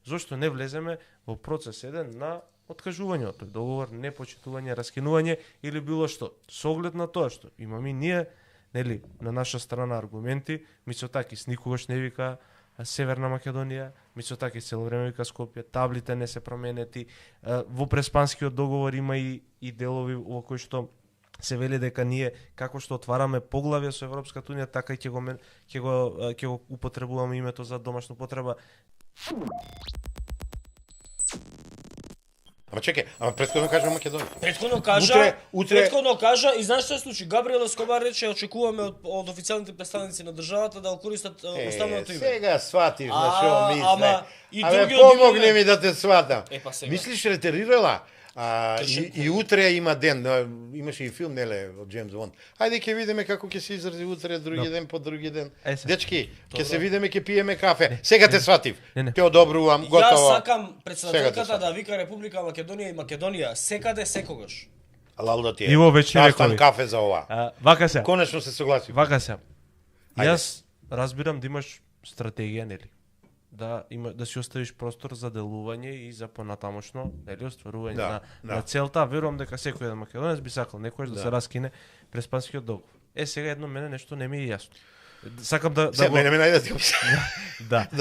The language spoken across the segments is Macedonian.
зошто не влеземе во процес еден на откажување од тој договор, непочитување, раскинување или било што. Со оглед на тоа што имаме ние, нели, на наша страна аргументи, Мицотакис никогаш не вика Северна Македонија, Мицотакис цело време вика Скопје, таблите не се променети, во Преспанскиот договор има и делови во кои што се вели дека ние како што отвараме поглавје со Европската унија, така и ќе го употребуваме името за домашна потреба. Ама чекај, претходно кажа Македонија. Претходно кажа и знаеш што се случи? Габриел Ескобар рече очекуваме од официјалните представници на државата да го користат останалото име. Сега сватиш на шо мисле. Ама и други помогни ми да те сватам. Сега. Мислиш ретерирала? И утре има ден, имаше и филм, неле, од Джеймс Бонд. Ајде ќе видиме како ќе се изрази утре, други ден по други ден. Дечки, ќе се видиме, ќе пиеме кафе. Сега те сватив. Те одобрувам, готово. Јас сакам председателката да вика Република Македонија и Македонија секаде секогаш. Лалда ти е. И во вечни векови. Кафе за ова. Вака се. Конечно се согласив. Вака се. Јас разбирам да имаш стратегија, нели? Да си оставиш простор за делување и за понатамошно, нели, остварување на целта. Верувам дека секој еден македонец би сакал некојаш да се раскине Преспанскиот договор. Сега едно мене нешто не ми е јасно. Сакам да го мене најде ти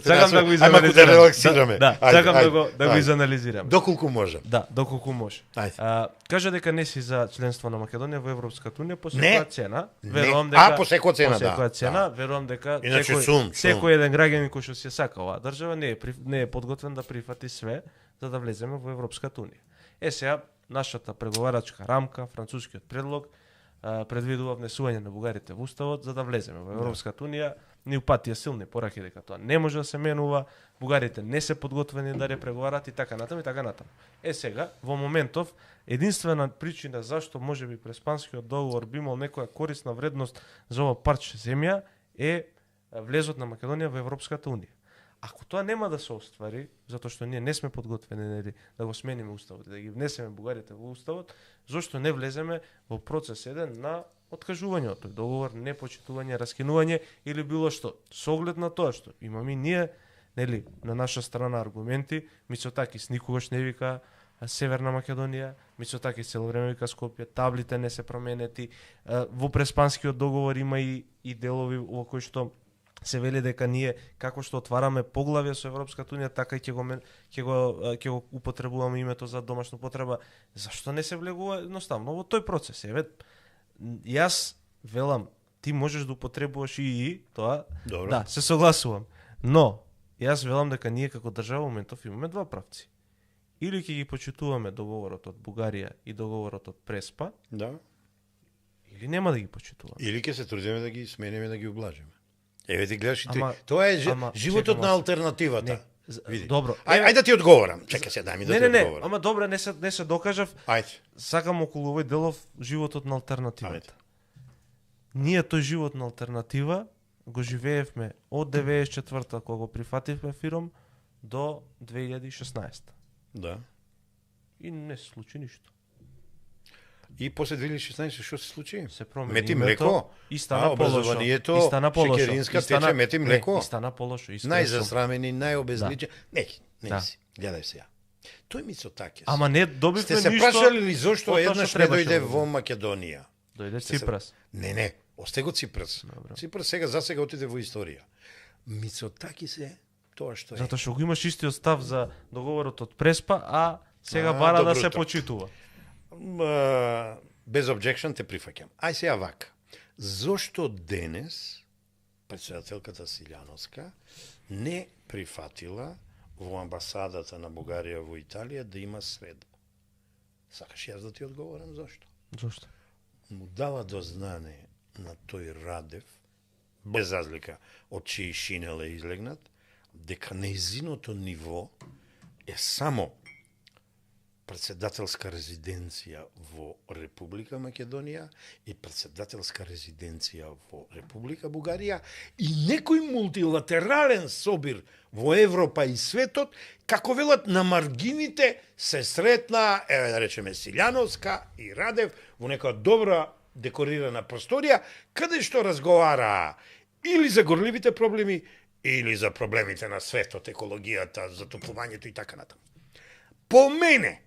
сакам да го изанализираме. Сакам да го изанализираме. Доколку може. Доколку може. Кажа дека не си за членство на Македонија во Европската унија по секоја цена. Верувам дека по секоја цена, по секоја цена, верувам дека секој еден граѓанин кој што се сака оваа држава не е подготвен да прифати све за да влеземе во Европската унија. Сега нашата преговарачка рамка, францускиот предлог предвидува внесување на бугарите во уставот за да влеземе во Европската унија. Ни упатија силни пораки дека тоа не може да се менува, бугарите не се подготвени да препреговарат и така натаму и така натаму. Сега во моментов единствена причина зашто можеби Преспанскиот договор би имал некоја корисна вредност за ова парче земја е влезот на Македонија во Европската унија. Ако тоа нема да се оствари, затоа што ние не сме подготвени да го смениме уставот, да ги внесеме бугарите во уставот, зошто не влеземе во процес еден на откажување од тој договор, непочитување, раскинување или било што. Со оглед на тоа што имаме ние, нели, на наша страна аргументи, Мицотакис никогаш не вика Северна Македонија, Мицотакис цело време вика Скопје, таблите не се променети, во Преспанскиот договор има и делови во кои што се вели дека ние како што отвараме поглавје со Европската унија, така и ќе го употребуваме името за домашна потреба. Зашто не се влегува едноставно во тој процес? Јас велам, ти можеш да употребуваш и тоа. Добро. Да, се согласувам. Но јас велам дека ние како држава во моментов имаме два правци. Или ќе ги почитуваме договорот од Бугарија и договорот од Преспа, или нема да ги почитуваме. Или ќе се трудиме да ги смениме, да ги ублажиме. Еве ти гледаш, тоа е животот на алтернативата. Добро. Ајде да ти одговорам. Чекај се, дај ми да ти одговорам. Ама добро, не се докажав. Ајде. Сакам околу овој делов животот на алтернативата. Ние тој живот на алтернатива го живеевме од 94-та кога го прифативме ФИРОМ до 2016. Да. И не се случи ништо. И после 2016 што се случи? Се промени мети млеко, и стана полошо. И стана полошо. Шекеринска тече мети млеко. И стана полошо. Најзасрамени, најобезличени. Не, гледај сега. Тој Мицотакис. Ама не добивме ништо. Сте се прашали ли зошто еднаш не дојде во Македонија? Дојде Ципрас. Не, осте го Ципрас. Ципрас засега отиде во историја. Мицотакис е тоа што е. Затоа што го имаш истиот став за договорот од Преспа, а сега бара да се почитува. Без objection те прифаќам. Ај сега вака. Зошто денес председателката Силјановска не прифатила во амбасадата на Бугарија во Италија да има сведба? Сакаш јас да ти одговорам зошто? Зошто? Му дава до знание на тој Радев, без разлика од чии шинел е излегнат, дека нејзиното ниво е само председателска резиденција во Република Македонија и председателска резиденција во Република Бугарија и некој мултилатерален собир во Европа и светот, како велат на маргините се сретна, еве да речеме Силјановска и Радев во нека добра декорирана просторија, каде што разговара или за горливите проблеми, или за проблемите на светот, екологијата, затоплувањето и така натаму. По мене,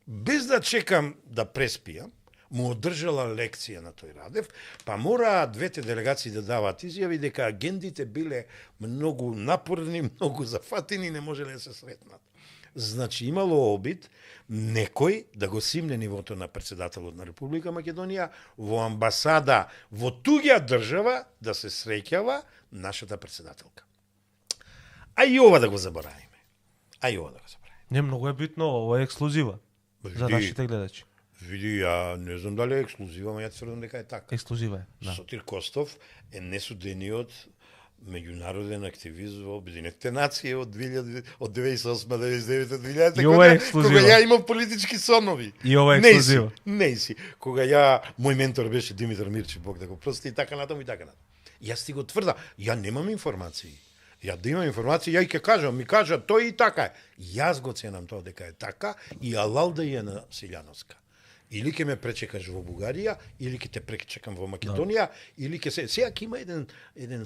без да чекам да преспијам, му одржала лекција на тој Радев, па мораа двете делегации да даваат изјави дека агендите биле многу напорни, многу зафатени, не можеле да се сретнат. Значи имало обид некој да го симне нивото на председателот на Република Македонија во амбасада во туѓа држава да се среќава нашата председателка. А и ова да го заборавиме. Не, многу е битно, ова е ексклузива за нашите гледачи. Види, ја не знам дали е ексклузива, но ја тврдам дека е така. Ексклузива е, да. Сотир Костов е несудениот меѓународен активист во Обединетите нации од 98-99-2000 И ова е ексклузива. Кога ја имав политички сонови. И ова е ексклузива. Не си. Кога ја, мој ментор беше Димитар Мирчев, Бог да го прости, и така натаму и така натаму. Јас ти го тврда, ја немам информации. Ја да имам информации, ја и ќе кажам, ми кажа тој и така е. Јас го ценам тоа дека е така и алал да е на Силјановска. Или ќе ме пречекаш во Бугарија, или ќе те пречекам во Македонија, или ќе се... Сега ќе има еден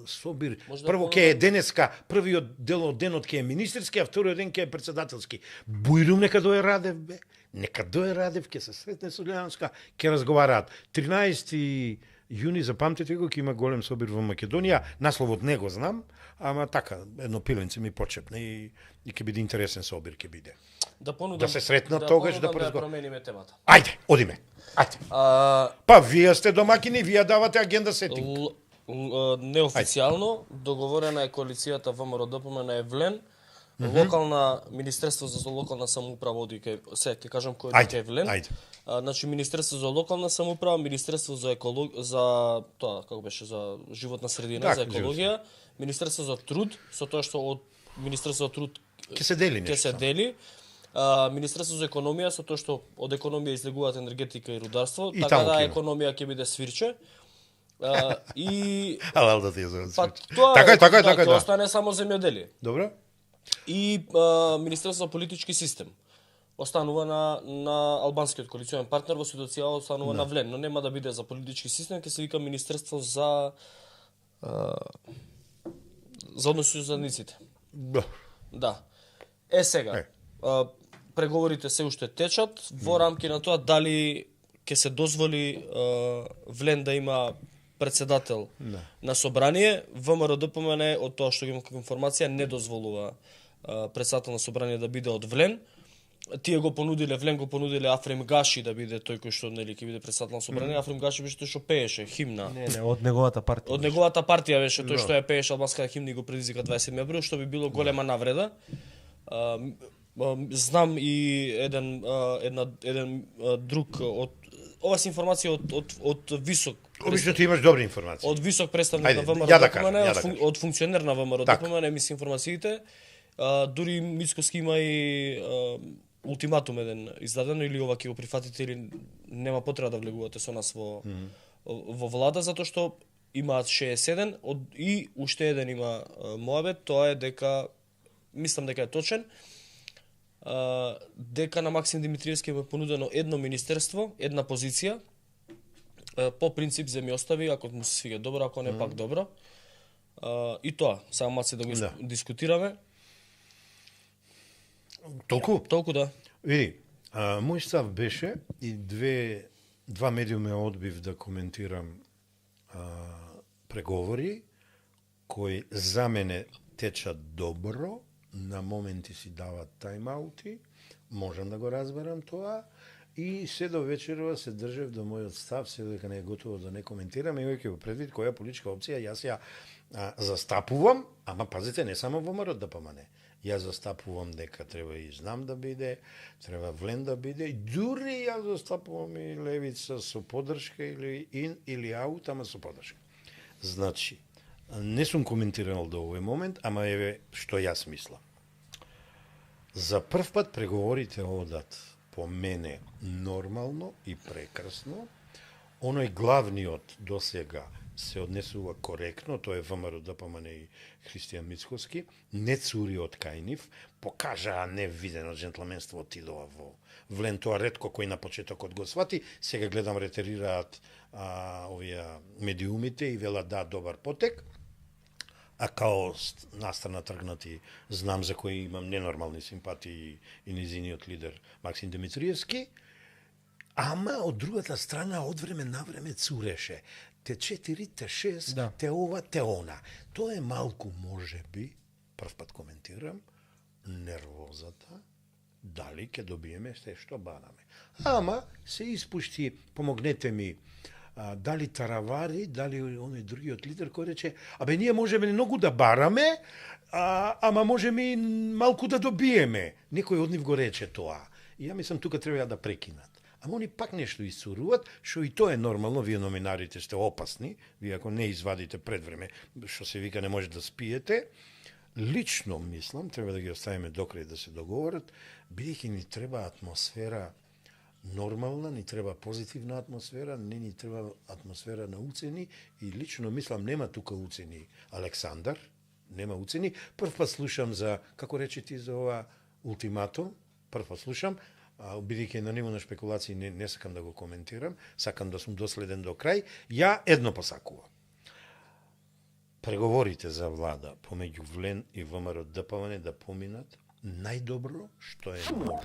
собир. Прво ќе е денеска, првиот дел од денот ќе е министерски, а вториот ден ќе е председателски. Бујрум нека дое Радев, бе. Нека дое Радев, ќе се сретне со Силјановска, ќе разговараат. 13 јуни, запамтете го, ќе има голем собир во Македонија. Насловот не го знам, ама така, едно пиленце ми почепне и ќе биде интересен собир, ќе биде. Да се сретнат тогаш да промениме темата. Ајде, одиме. Ајде. Па вие сте домакини, вие давате агенда сетинг. Неофицијално договорена е коалицијата ВМРО-ДПМН Евлен, локална Министерство за локална самоуправа оди се ќе кажам кој е Евлен. Значи Министерство за локална самоуправа, Министерство за за тоа како беше за животна средина, за екологија, Министерство за труд, со тоа што од Министерство за труд ќе се дели нешто. Ќе се дели. Министерство за економија, со тоа што од економија излегуваат енергетика и рударство, и така да економија ќе биде свирче. И алал да ти е за свирче. Така е, да. Остане само земјоделие. Добро. И Министерство за политички систем останува на албанскиот коалиционен партнер, во ситуација останува на Влен, но нема да биде за политички систем, ќе се вика Министерство за односи со заедниците. Да. Сега. Преговорите се уште течат, во рамки на тоа дали ќе се дозволи Влен да има председател на собрание. ВМРО-ДПМН од тоа што имам како информација не дозволува председател на собрание да биде од Влен. Тие го понудиле, Влен го понудиле Афрем Гаши да биде тој кој што нели ќе биде председател на собрание. Афрем Гаши беше тој што пееше химна. Не, од неговата партија. Од неговата партија беше тој што ја пееше албанската химна и го предизвика 27 април, што би било голема навреда. Знам и еден друг од ова се информација од висок. Обично ти имаш добри информации. Од висок представник на ВМРО-ДПМН, од функционер на ВМРО-ДПМН ми се информациите. Дури Мицкоски има и ултиматум еден издадено, или ова ќе го прифатите или нема потреба да влегувате со нас во влада, затоа што имаат 61 и уште еден има моабет, тоа е дека мислам дека е точен. Дека на Максим Димитриевски е понудено едно министерство, една позиција, по принцип земји остави, ако му се свига добро, ако не пак добро. И тоа, само маце да го дискутираме. Толку да. Види, мој став беше и два медиуми одбив да коментирам преговори кои за мене течат добро, на моменти си дават тайм-аути, можам да го разберам тоа, и се до вечерва се држев до мојот став, се дека не е готово да не коментирам, имајќи го предвид која политичка опција јас ја застапувам, ама пазите, не само во ВМРО-ДПМН. Јас застапувам дека треба и знам да биде, треба Влен да биде, и дури јас застапувам и левица со поддршка или аут, ама со поддршка. Значи, не сум коментирал до овој момент, ама еве што јас мислам. За прв пат преговорите одат по мене нормално и прекрасно. Оној главниот досега се однесува коректно, тоа е ВМРО-ДПМН и Христијан Мицкоски, не цури од кај нив, покажаа невидено джентлменство отидова во Влен, тоа ретко кој на почетокот го свати, сега гледам ретерираат овие медиумите и велат да добар потек, а као настрана тргнати, знам за кои имам ненормални симпатии и низиниот лидер Максим Димитриевски, ама од другата страна од време на време цуреше. Те 4, те 6, Да. те ова, те она. Тоа е малку, можеби, прв пат коментирам, нервозата, дали ќе добиеме се што бараме. Ама се испушти, помогнете ми, дали Таравари, дали оној другиот лидер кој рече, абе ние можеме многу да бараме, ама можеме и малку да добиеме. Некој од нив го рече тоа. И ја мислам тука треба да прекинат. Ама они пак нешто исцуруваат, што и тоа е нормално, вие номинарите сте опасни, вие ако не извадите пред време, што се вика не може да спиете. Лично мислам, треба да ги оставиме докрај да се договорат, бидејќи ни треба атмосфера нормална, ни треба позитивна атмосфера, не ни треба атмосфера на уцени и лично мислам нема тука уцени Александар, нема уцени. Прв пат слушам за, како рече ти за ова ултиматум, прв пат слушам, бидејќи на ниво на шпекулации не сакам да го коментирам, сакам да сум доследен до крај. Ја едно посакувам. Преговорите за влада помеѓу ВЛЕН и ВМРО ДПМН да поминат најдобро што е можно.